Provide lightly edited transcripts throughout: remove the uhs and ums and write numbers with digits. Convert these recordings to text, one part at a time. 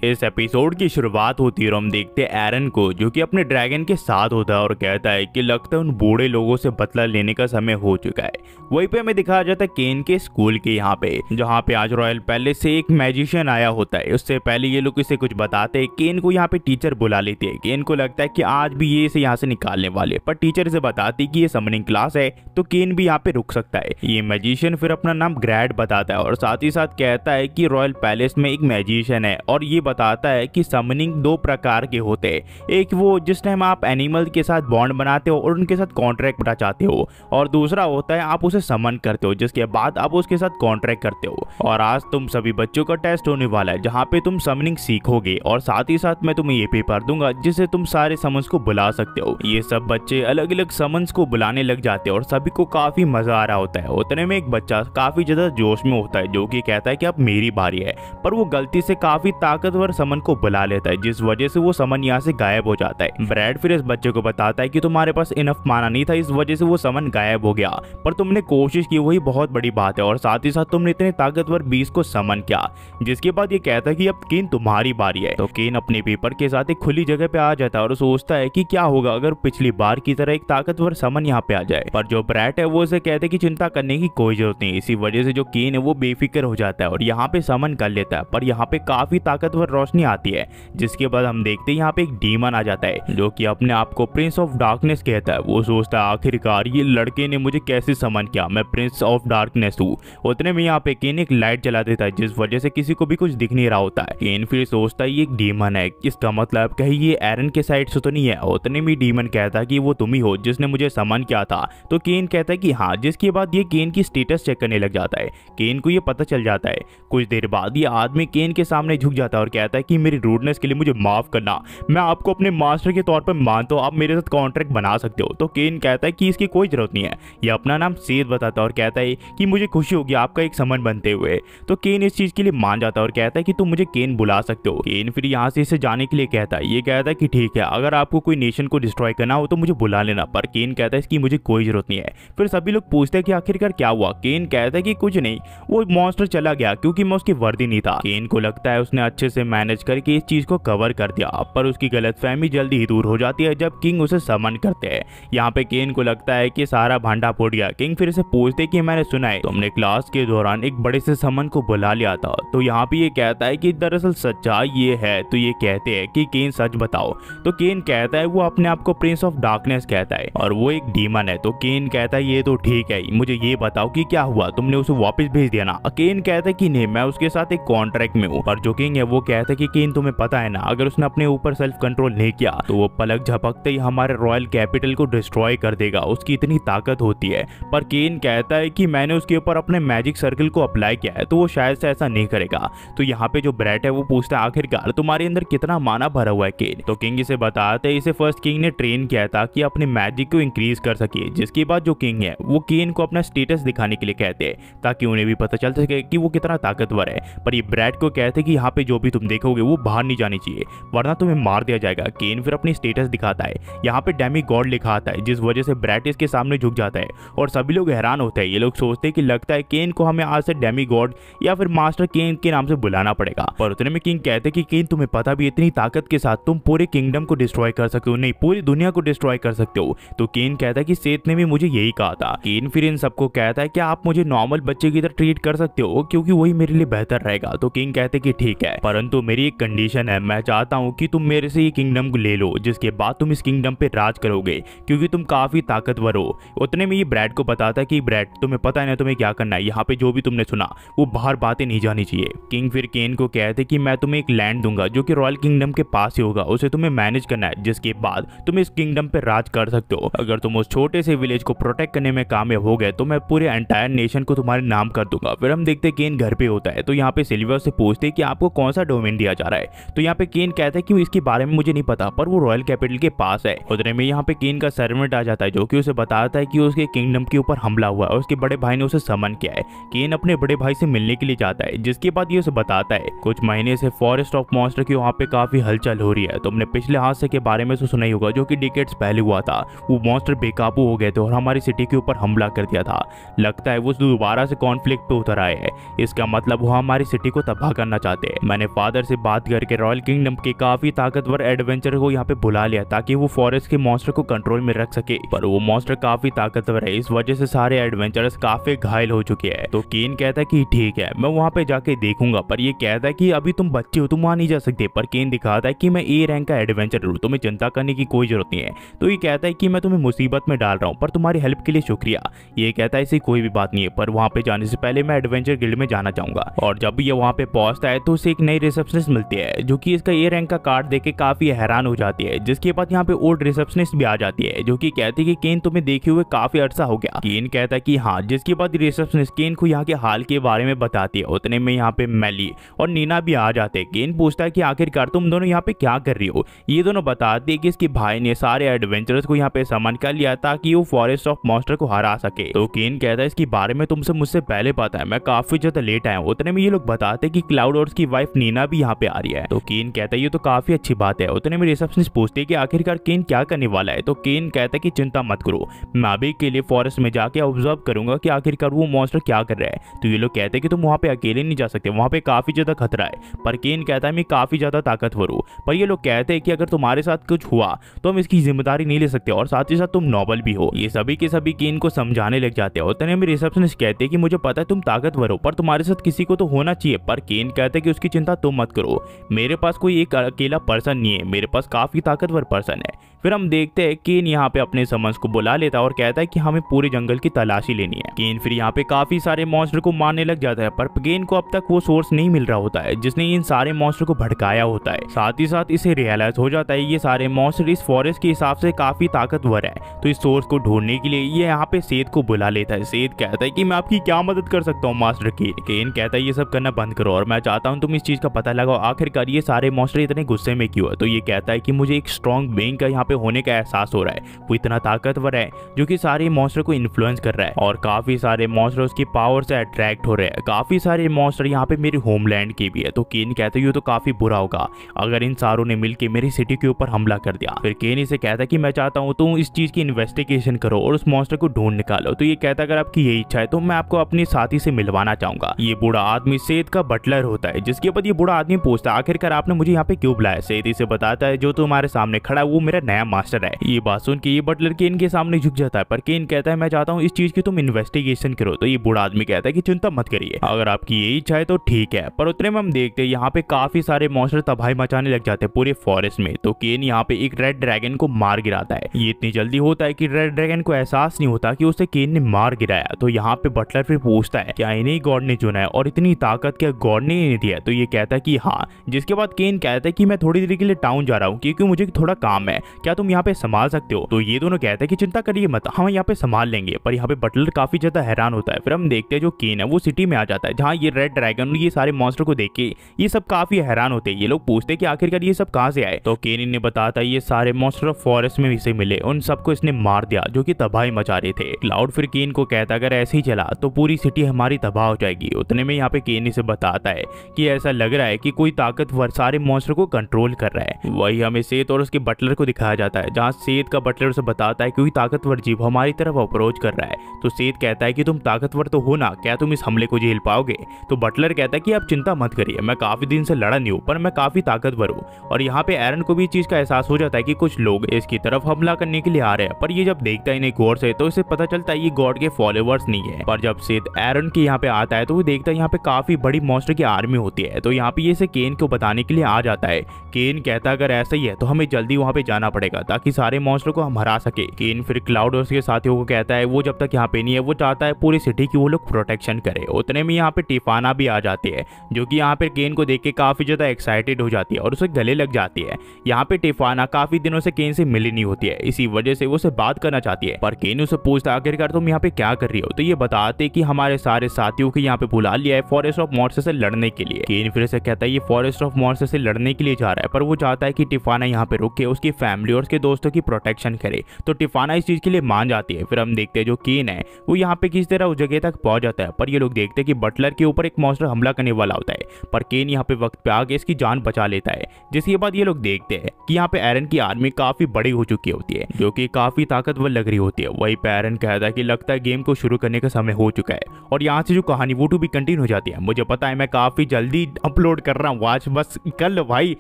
इस एपिसोड की शुरुआत होती है और हम देखते हैं एरन को, जो कि अपने ड्रैगन के साथ होता है और कहता है कि लगता है उन बूढ़े लोगों से बदला लेने का समय हो चुका है। वहीं पे हमें दिखाया जाता है केन के स्कूल के यहाँ पे, जहाँ पे आज रॉयल पैलेस से एक मैजिशियन आया होता है। उससे पहले ये लोग इसे कुछ बताते हैं। केन को यहाँ पे टीचर बुला लेती है। केन को लगता है कि आज भी ये इसे यहाँ से निकालने वाले, पर टीचर इसे बताती कि ये समनिंग क्लास है तो केन भी यहाँ पे रुक सकता है। ये मैजिशियन फिर अपना नाम ग्रैड बताता है और साथ ही साथ कहता है कि रॉयल पैलेस में एक मैजिशियन है और ये बताता है कि समनिंग दो प्रकार के होते हैं। एक वो जिस टाइम आप एनिमल के साथ बॉन्ड बनाते हो और उनके साथ कॉन्ट्रैक्ट बना चाहते हो, और दूसरा होता है आप उसे समन करते हो जिसके बाद आप उसके साथ कॉन्ट्रैक्ट करते हो। और आज तुम सभी बच्चों का टेस्ट होने वाला है जहाँ पे तुम समनिंग सीखोगे और साथ ही साथ मैं तुम्हें ये पेपर दूंगा जिससे तुम सारे समन्स को बुला सकते हो। ये सब बच्चे अलग अलग समन्स को बुलाने लग जाते हैं और सभी को काफी मजा आ रहा होता है। उतने में एक बच्चा काफी ज्यादा जोश में होता है जो कि कहता है कि अब मेरी बारी है, पर वो गलती से काफी ताकतवर समन को बुला लेता है जिस वजह से वो समन यहाँ से गायब हो जाता है। ब्रैड फिर इस बच्चे को बताता है कि तुम्हारे पास इनफ माना नहीं था, इस वजह से वो समन गायब हो गया, पर तुमने कोशिश की वही बहुत बड़ी बात है और साथ ही साथ तुमने इतने ताकतवर बीस को समन किया। जिसके बाद ये कहता है कि अब केन तुम्हारी बारी है। तो केन अपने पेपर के साथ एक खुली जगह पे आ जाता है और सोचता है कि क्या होगा अगर पिछली बार की तरह एक ताकतवर समन यहाँ पे आ जाए। पर जो ब्रैड है वो उसे कहते हैं कि चिंता करने की कोई जरूरत नहीं। इसी वजह से जो केन है वो बेफिक्र हो जाता है और यहाँ पे समन कर लेता है। पर यहाँ पे काफी ताकतवर रोशनी आती है जिसके बाद हम देखते हैं यहाँ पे एक डीमन आ जाता है जो कि अपने आप को प्रिंस ऑफ डार्कनेस कहता है। वो सोचता है आखिरकार ये लड़के ने मुझे कैसे समन किया, मैं प्रिंस ऑफ डार्कनेस हूँ। उतने में यहाँ पे केन एक लाइट जला देता है जिस वजह से किसी को भी कुछ दिख नहीं रहा होता है। केन फिर सोचता है ये एक डीमन है, इसका मतलब कहीं ये एरन के साइड से तो नहीं है। उतने में डीमन कहता है कि वो तुम ही हो जिसने मुझे समन किया था। तो केन कहता है कि हाँ, जिसके बाद ये केन की स्टेटस चेक करने लग जाता है। केन को ये पता चल जाता है। कुछ देर बाद ये आदमी केन के सामने झुक जाता है और कहता है कि मेरी रूडनेस के लिए मुझे माफ करना, मैं आपको अपने मास्टर के तौर पर मानता हूं, आप मेरे साथ कॉन्ट्रैक्ट बना सकते हो। तो केन कहता है कि इसकी कोई जरूरत नहीं है। ये अपना नाम सेद बताता है और कहता है कि मुझे खुशी होगी आपका एक समन बनते हुए। तो केन इस चीज के लिए मान जाता है और कहता है कि तुम मुझे केन बुला सकते हो। केन फिर यहाँ से इसे जाने के लिए कहता है। ये कहता है कि ठीक है, अगर आपको कोई नेशन को डिस्ट्रॉय करना हो तो मुझे बुला लेना, पर केन कहता है इसकी मुझे कोई जरूरत नहीं है। फिर सभी लोग पूछते हैं कि आखिरकार क्या हुआ। केन कहता है कि कुछ नहीं, वो मॉन्स्टर चला गया क्योंकि मैं उसकी वर्दी नहीं था। केन को लगता है उसने अच्छे से मैनेज करके इस चीज को कवर कर दिया, पर उसकी गलतफहमी जल्दी ही दूर हो जाती है जब किंग उसे समन करते हैं। यहाँ पे केन को लगता है कि सारा भांडा फूट गया। किंग फिर से पूछते हैं कि मैंने सुना है तुमने क्लास के दौरान एक बड़े से समन को बुला लिया था। तो यहाँ पे ये कहता है कि दरअसल सच्चाई ये है। तो ये कहते हैं कि केन सच बताओ। तो केन कहता है वो अपने आप को प्रिंस ऑफ डार्कनेस कहता है और वो एक डीमन है। तो केन कहता है ये तो ठीक है, मुझे ये बताओ कि क्या हुआ, तुमने उसे वापस भेज दिया ना। केन कहता है कि नहीं, मैं उसके साथ एक कॉन्ट्रैक्ट में हूँ। पर जो किंग है वो कहता है कि केन तुम्हें पता है ना, अगर उसने अपने ऊपर सेल्फ कंट्रोल नहीं किया तो वो पलक झपकते ही हमारे रॉयल कैपिटल को डिस्ट्रॉय कर देगा, उसकी इतनी ताकत होती है। पर केन कहता है कि मैंने उसके ऊपर अपने मैजिक सर्कल को अप्लाई किया है तो वो शायद से ऐसा नहीं करेगा। तो यहाँ पे जो ब्रैड है वो पूछता है आखिरकार तुम्हारे अंदर कितना माना भरा हुआ है केन। तो किंग इसे बताते हैं इसे फर्स्ट किंग ने ट्रेन किया था कि अपने मैजिक को इंक्रीज कर सके। जिसके बाद जो किंग है वो केन को अपना स्टेटस दिखाने के लिए कहते हैं ताकि उन्हें भी पता चल सके कि वो कितना ताकतवर है। पर ये ब्रैड को कहते हैं कि यहाँ पे जो भी तुम देखोगे वो बाहर नहीं जानी चाहिए वरना तुम्हें मार दिया जाएगा। केन फिर अपनी स्टेटस दिखाता है। यहाँ पे डेमी गॉड लिखा आता है जिस वजह से ब्रैड इसके सामने झुक जाता है और सभी लोग हैरान होते हैं। ये लोग सोचते हैं कि लगता है केन को हमें आज से डेमी गॉड या फिर मास्टर केन के नाम से बुलाना पड़ेगा। पर उतने में किंग कहते हैं कि केन तुम्हें पता भी इतनी ताकत के साथ तुम पूरे किंगडम को डिस्ट्रॉय कर सकते हो, नहीं पूरी दुनिया को डिस्ट्रॉय कर सकते हो। तो केन कहता है कि सेत ने भी मुझे यही कहा था। केन फिर इन सबको कहता है कि आप मुझे नॉर्मल बच्चे की तरह ट्रीट कर सकते हो क्योंकि वही मेरे लिए बेहतर रहेगा। तो किंग कहते कि ठीक है, परंतु मेरी एक कंडीशन है, मैं चाहता हूँ कि तुम मेरे से ये किंगडम को ले लो जिसके बाद तुम इस किंगडम पे राज करोगे क्योंकि तुम काफी ताकतवर हो। उतने में ये ब्रैड को बताता है कि ब्रैड तुम्हें पता है ना तुम्हें क्या करना है, यहाँ पे जो भी तुमने सुना वो बाहर बातें नहीं जानी चाहिए। किंग फिर केन को कहते कि मैं तुम्हें एक लैंड दूंगा जो कि रॉयल किंगडम के पास ही होगा, उसे तुम्हें मैनेज करना है जिसके बाद तुम इस किंगडम पे राज कर सकते हो। अगर तुम उस छोटे से विलेज को प्रोटेक्ट करने में कामयाब हो गए तो मैं पूरे एंटायर नेशन को तुम्हारे नाम कर दूंगा। फिर हम देखते केन घर पे होता है तो यहाँ पे सिल्वर से पूछते कि आपको कौन सा डोमेन दिया जा रहा है। तो यहाँ पे केन कहता है कि इसके बारे में मुझे नहीं पता पर वो रॉयल कैपिटल के पास है। उतने में यहाँ पे केन का सर्वेंट आ जाता है जो कि उसे बताता है कि उसके किंगडम के ऊपर हमला हुआ है, उसके बड़े भाई ने उसे समन किया है। केन अपने बड़े भाई से मिलने के लिए जाता है जिसके बाद ये उसे बताता है कुछ महीने से फॉरेस्ट ऑफ मॉन्स्टर की वहाँ पे काफी हलचल हो रही है। तुमने पिछले हादसे के बारे में तो सुना ही होगा जो कि डिकेड्स पहले हुआ था। वो मॉन्स्टर बेकाबू हो गए थे और हमारी सिटी के ऊपर हमला कर दिया था। लगता है वो दोबारा से कॉन्फ्लिक्ट पे उतर आए हैं, इसका मतलब वो हमारी सिटी को तबाह करना चाहते हैं। मैंने फादर से बात करके रॉयल किंगडम के काफी ताकतवर एडवेंचर को यहाँ पे बुला लिया ताकि वो फॉरेस्ट के मॉन्स्टर को कंट्रोल में रख सके, पर वो मॉन्स्टर काफी ताकतवर है, इस वजह से सारे एडवेंचरर्स काफी घायल हो चुके हैं। तो केन कहता है कि ठीक है, मैं वहाँ पे जाके देखूंगा, पर ये कहता है कि अभी तुम बच्चे हो, तुम वहाँ नहीं जा सकते। पर केन दिखाता है कि मैं ए रैंक का एडवेंचरर हूँ, तुम्हें चिंता करने की कोई जरूरत नहीं है। तो ये कहता है कि मैं तुम्हें मुसीबत में डाल रहा हूँ, पर तुम्हारी हेल्प के लिए शुक्रिया। ये कहता है ऐसी कोई भी बात नहीं है, पर वहाँ पे जाने से पहले मैं एडवेंचर गिल्ड में जाना चाहूंगा। और जब ये वहाँ पे पहुंचता है तो उसे एक नई रिसेप्शनिस्ट मिलती है जो कि इसका ए रैंक का कार्ड देख के काफी हैरान हो जाती है। जिसके बाद यहाँ पे ओल्ड रिसेप्शनिस्ट भी आ जाती है जो कि कहती है कि केन तुम्हें देखे हुए काफी अरसा हो गया। केन कहता है कि हाँ। जिसके बाद रिसेप्शनिस्ट केन को यहाँ के हाल के बारे में बताती है। उतने में यहाँ पे मेली और नीना भी आ जाते हैं। केन पूछता है कि आखिरकार तुम दोनों यहाँ पे क्या कर रही हो। ये दोनों बताते हैं कि इसके भाई ने सारे एडवेंचरर्स को यहाँ पे समन कर लिया ताकि वो फॉरेस्ट ऑफ मॉन्स्टर को हरा सके। तो केन कहता है इसके बारे में तुमसे मुझसे पहले पता है, मैं काफी ज्यादा लेट आया हूँ। उतने में ये लोग बताते हैं कि क्लाउड और उसकी वाइफ नीना भी यहाँ पे आ रही है। तो केन कहता है ये तो काफी अच्छी बात है। उतने में रिसेप्शनिस्ट पूछते हैं कि आखिरकार केन क्या करने वाला है। तो केन कहता है कि चिंता मत करो, मैं अभी के लिए फॉरेस्ट में जाके ऑब्जर्व करूंगा कि आखिरकार वो मॉन्स्टर क्या कर रहा है। तो ये लोग कहते हैं कि तुम वहाँ पे अकेले नहीं जा सकते, वहाँ पे काफी ज्यादा खतरा है। पर केन कहता है मैं काफी ज्यादा ताकतवर हूँ। पर ये लोग कहते हैं कि अगर तुम्हारे साथ कुछ हुआ तो हम इसकी जिम्मेदारी नहीं ले सकते, और साथ ही साथ तुम नोबल भी हो। ये सभी के सभी केन को समझाने लग जाते हैं। उतने में रिसेप्शनिस्ट कहते हैं कि मुझे पता है तुम ताकतवर हो, पर तुम्हारे साथ किसी को तो होना चाहिए। पर केन कहते हैं कि उसकी चिंता तुम मत करो, मेरे पास कोई एक अकेला पर्सन नहीं है, मेरे पास काफी ताकतवर पर्सन है। फिर हम देखते हैं केन यहाँ पे अपने समन्स को बुला लेता है और कहता है कि हमें पूरे जंगल की तलाशी लेनी है। केन फिर यहाँ पे काफी सारे मॉन्स्टर को मारने लग जाता है, पर केन को अब तक वो सोर्स नहीं मिल रहा होता है जिसने इन सारे मॉन्स्टर को भड़काया होता है। साथ ही साथ इसे रियलाइज हो जाता है ये सारे मॉन्स्टर इस फॉरेस्ट के हिसाब से काफी ताकतवर है। तो इस सोर्स को ढूंढने के लिए ये यहाँ पे सेठ को बुला लेता है। सेठ कहता है कि मैं आपकी क्या मदद कर सकता हूँ मास्टर केन। केन कहता है ये सब करना बंद करो और मैं चाहता हूँ तुम इस चीज का पता लगाओ आखिरकार ये सारे मॉन्स्टर इतने गुस्से में क्यों है। तो ये कहता है कि मुझे एक स्ट्रॉन्ग बीइंग का यहाँ पे होने का एहसास हो रहा है, वो इतना ताकतवर है जो कि सारे मॉन्स्टर को इन्फ्लुएंस कर रहा है और काफी सारे मॉन्स्टर उसकी पावर से अट्रैक्ट हो रहे हैं। काफी सारे मॉन्स्टर यहाँ पे मेरे होमलैंड के भी है। तो केन कहता है ये तो काफी बुरा होगा अगर इन सारों ने मिलकर मेरी सिटी के ऊपर हमला कर दिया। फिर केन इसे कहता है कि मैं चाहता हूँ तुम इस चीज की इन्वेस्टिगेशन करो और उस मॉन्स्टर को ढूंढ निकालो। तो ये कहता है अगर आपकी यही इच्छा है तो मैं आपको अपने साथी से मिलवाना चाहूंगा। ये बूढ़ा आदमी सेठ का बटलर होता है। जिसके बाद ये बूढ़ा आदमी पूछता है आखिरकार आपने मुझे यहाँ पे क्यों बुलाया। सेठ इसे बताता है जो तुम्हारे सामने खड़ा है वो मेरा नया मास्टर है। ये बात सुन के ये बटलर केन के सामने झुक जाता है, पर केन कहता है मैं चाहता हूँ इस चीज की तुम इन्वेस्टिगेशन करो। तो ये बूढ़ा आदमी कहता है कि चिंता मत करिए, अगर आपकी यही इच्छा है तो ठीक है। पर उतने में हम देखते हैं यहाँ पे काफी सारे मॉन्स्टर तबाही मचाने लग जाते हैं पूरे फॉरेस्ट में। तो केन यहाँ पे एक रेड ड्रैगन को मार गिराता है। ये इतनी जल्दी होता है कि रेड ड्रैगन को एहसास नहीं होता कि उसे केन ने मार गिराया। तो यहाँ पे बटलर फिर पूछता है क्या इन्हीं गॉड ने चुना है और इतनी ताकत क्या गॉड ने नहीं दिया। तो ये कहता है कि हाँ। जिसके बाद केन कहता है कि मैं थोड़ी देर के लिए टाउन जा रहा हूँ क्योंकि मुझे थोड़ा काम है, क्या तुम यहाँ पे संभाल सकते हो। तो ये दोनों कहते हैं कि चिंता करिए मत, हम यहाँ पे संभाल लेंगे। पर यहाँ पे बटलर काफी ज्यादा हैरान होता है। फिर हम देखते हैं जो केन है वो सिटी में आ जाता है जहाँ ये रेड ड्रैगन ये सारे मॉन्स्टर को देख के ये सब काफी हैरान होते हैं। ये लोग पूछते हैं कि आखिरकार ये सब कहाँ से आए। तो केन इन्हें बताता है ये सारे मॉन्स्टर ऑफ फॉरेस्ट में इसे मिले, उन सबको इसने मार दिया जो कि तबाही मचा रहे थे। क्लाउड फिर केन को कहता है अगर ऐसे ही चला तो पूरी सिटी हमारी तबाह हो जाएगी। उतने में यहाँ पे केन इसे बताता है कि ऐसा लग रहा है कि कोई ताकतवर सारे मॉन्स्टर को कंट्रोल कर रहा है। वही हमें सेठ और उसके बटलर को दिखाया जाता है जहाँ सेठ का बटलर उसे बताता है कोई ताकतवर जीव हमारी तरफ अप्रोच कर रहा है। तो सेठ कहता है कि तुम ताकतवर तो हो ना, क्या तुम इस हमले को झेल पाओगे। तो बटलर कहता है कि आप चिंता मत करिए, मैं काफी दिन से लड़ा नहीं हूँ पर मैं काफी ताकतवर हूँ। और यहाँ पे एरन को भी इस चीज का एहसास हो जाता है कि कुछ लोग इसकी तरफ हमला करने के लिए आ रहे हैं। पर ये जब देखता है इन्हें गौर से तो इसे पता चलता है ये गॉड के फॉलोवर्स नहीं है। पर जब सेठ एरन के यहाँ पे आता है तो वो देखता है यहाँ पे काफी बड़ी मॉन्स्टर की आर्मी होती है। तो यहाँ पे ये इसे केन को बताने के लिए आ जाता है। केन कहता है अगर ऐसा ही है तो हमें जल्दी वहाँ पे जाना पड़ेगा ताकि सारे मॉन्स्टर को हम हरा सके। केन फिर क्लाउड और उसके साथियों को कहता है वो जब तक यहाँ पे नहीं है वो चाहता है पूरी सिटी की वो लोग प्रोटेक्शन करे। उतने में यहाँ पे टिफाना भी आ जाती है जो कि यहाँ पे केन को देख के काफी ज्यादा एक्साइटेड हो जाती है और उसे गले लग जाती है। यहाँ पे टिफाना काफी दिनों से केन से मिली नहीं होती है, इसी वजह से वो उसे बात करना चाहती है। पर केन उसे पूछता है आखिरकार तुम यहाँ पे क्या कर रही हो। तो ये बताते कि हमारे सारे साथियों को यहाँ पे बुला लिया है फॉरेस्ट ऑफ मॉन्स्टर से लड़ने के लिए। केन फिर से कहता है ये फॉरेस्ट ऑफ मॉन्स्टर से लड़ने के लिए जा रहा है, पर वो चाहता है कि टिफाना यहाँ पे रुक के उसकी फैमिली और उसके दोस्तों की प्रोटेक्शन करे। तो टिफाना इस चीज के लिए मान जाती है। फिर हम देखते हैं जो केन है वो यहाँ पे किस तरह उस जगह तक पहुंच जाता है, पर ये लोग देखते हैं कि बटलर के ऊपर एक मॉन्स्टर हमला करने वाला होता है, पर केन यहाँ पे वक्त पे आके इसकी जान बचा लेता है। जिसके बाद ये लोग देखते हैं कि यहाँ पे एरन की आर्मी काफी बड़ी हो चुकी होती है, जो कि काफी ताकतवर लग रही होती है। वहीं पे एरन कहता है कि लगता है गेम को शुरू करने का समय हो चुका है, और यहाँ से जो कहानी वो टू भी कंटिन्यू हो जाती है। मुझे पता है मैं काफी जल्दी अपलोड कर रहा हूँ, आज बस कर लो भाई,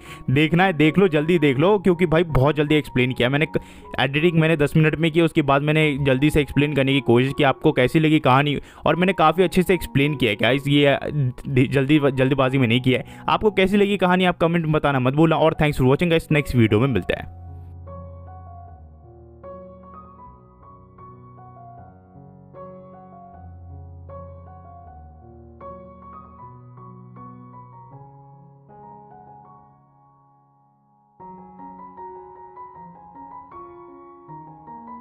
देखना है देख लो, जल्दी देख लो, क्योंकि भाई बहुत जल्दी एक्सप्लेन किया मैंने। एडिटिंग मैंने 10 मिनट में की, उसके बाद मैंने जल्दी से एक्सप्लेन करने की कोशिश की आपको कैसी लगी कहानी, और मैंने काफ़ी अच्छे से एक्सप्लेन किया है गाइस, ये जल्दीबाजी में नहीं किया है। आपको कैसी लगी कहानी आप कमेंट में बताना मत भूलना, और thanks for watching guys, next video में मिलते हैं।